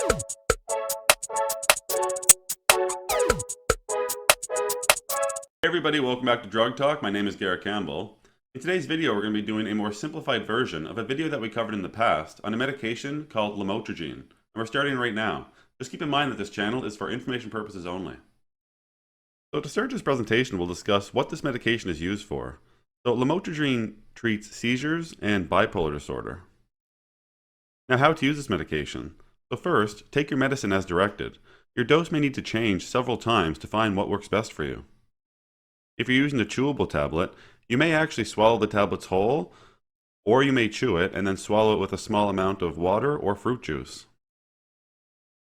Hey everybody, welcome back to Drug Talk. My name is Garrett Campbell. In today's video, we're going to be doing a more simplified version of a video that we covered in the past on a medication called Lamotrigine. And we're starting right now. Just keep in mind that this channel is for information purposes only. So to start this presentation, we'll discuss what this medication is used for. So Lamotrigine treats seizures and bipolar disorder. Now, how to use this medication. So first, take your medicine as directed. Your dose may need to change several times to find what works best for you. If you're using a chewable tablet, you may actually swallow the tablets whole, or you may chew it and then swallow it with a small amount of water or fruit juice.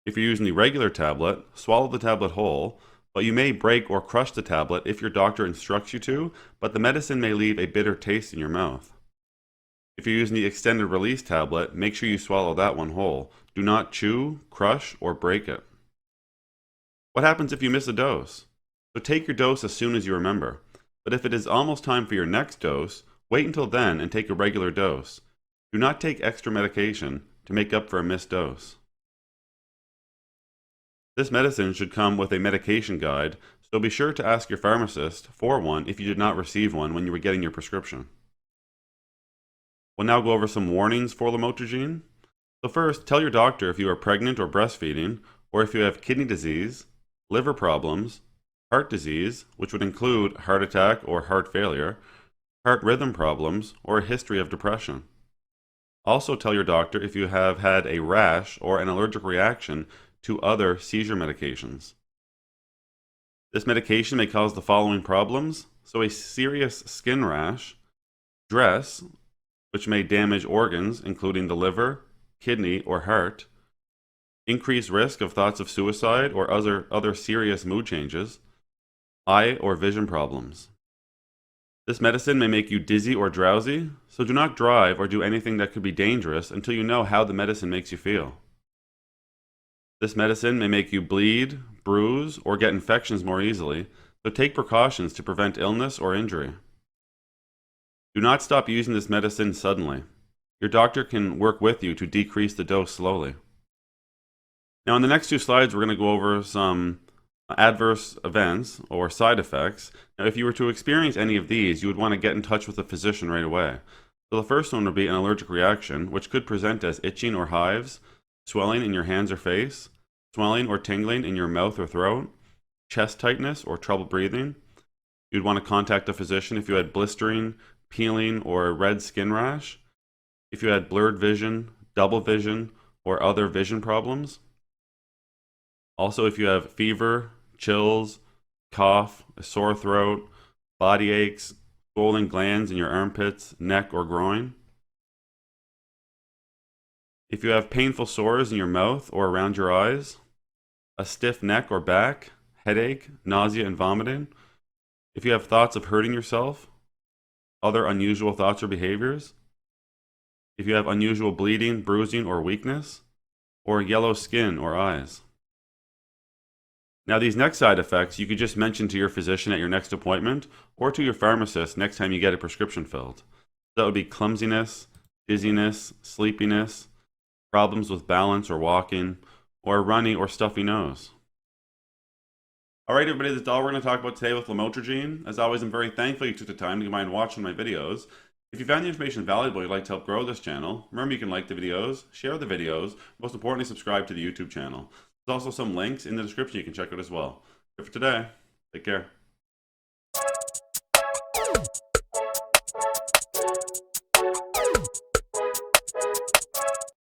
If you're using the regular tablet, swallow the tablet whole, but you may break or crush the tablet if your doctor instructs you to, but the medicine may leave a bitter taste in your mouth. If you're using the extended release tablet, make sure you swallow that one whole. Do not chew, crush, or break it. What happens if you miss a dose? So take your dose as soon as you remember. But if it is almost time for your next dose, wait until then and take a regular dose. Do not take extra medication to make up for a missed dose. This medicine should come with a medication guide, so be sure to ask your pharmacist for one if you did not receive one when you were getting your prescription. We'll now go over some warnings for Lamotrigine. So first, tell your doctor if you are pregnant or breastfeeding, or if you have kidney disease, liver problems, heart disease, which would include heart attack or heart failure, heart rhythm problems, or a history of depression. Also tell your doctor if you have had a rash or an allergic reaction to other seizure medications. This medication may cause the following problems: so a serious skin rash, stress, which may damage organs including the liver, kidney, or heart, increased risk of thoughts of suicide or other serious mood changes, eye or vision problems. This medicine may make you dizzy or drowsy, so do not drive or do anything that could be dangerous until you know how the medicine makes you feel. This medicine may make you bleed, bruise, or get infections more easily, so take precautions to prevent illness or injury. Do not stop using this medicine suddenly. Your doctor can work with you to decrease the dose slowly. Now in the next two slides, we're going to go over some adverse events or side effects. Now, if you were to experience any of these, you would want to get in touch with a physician right away. So the first one would be an allergic reaction, which could present as itching or hives, swelling in your hands or face, swelling or tingling in your mouth or throat, chest tightness or trouble breathing. You'd want to contact a physician if you had blistering, peeling, or red skin rash, if you had blurred vision, double vision, or other vision problems. Also, if you have fever, chills, cough, a sore throat, body aches, swollen glands in your armpits, neck, or groin. If you have painful sores in your mouth or around your eyes, a stiff neck or back, headache, nausea, and vomiting. If you have thoughts of hurting yourself, other unusual thoughts or behaviors. If you have unusual bleeding, bruising, or weakness, or yellow skin or eyes. Now these next side effects you could just mention to your physician at your next appointment or to your pharmacist next time you get a prescription filled. That would be clumsiness, dizziness, sleepiness, problems with balance or walking, or a runny or stuffy nose. Alright everybody, that's all we're going to talk about today with Lamotrigine. As always, I'm very thankful you took the time to come by and watch one of my videos. If you found the information valuable, you'd like to help grow this channel, remember you can like the videos, share the videos, most importantly subscribe to the YouTube channel. There's also some links in the description you can check out as well. But for today, take care.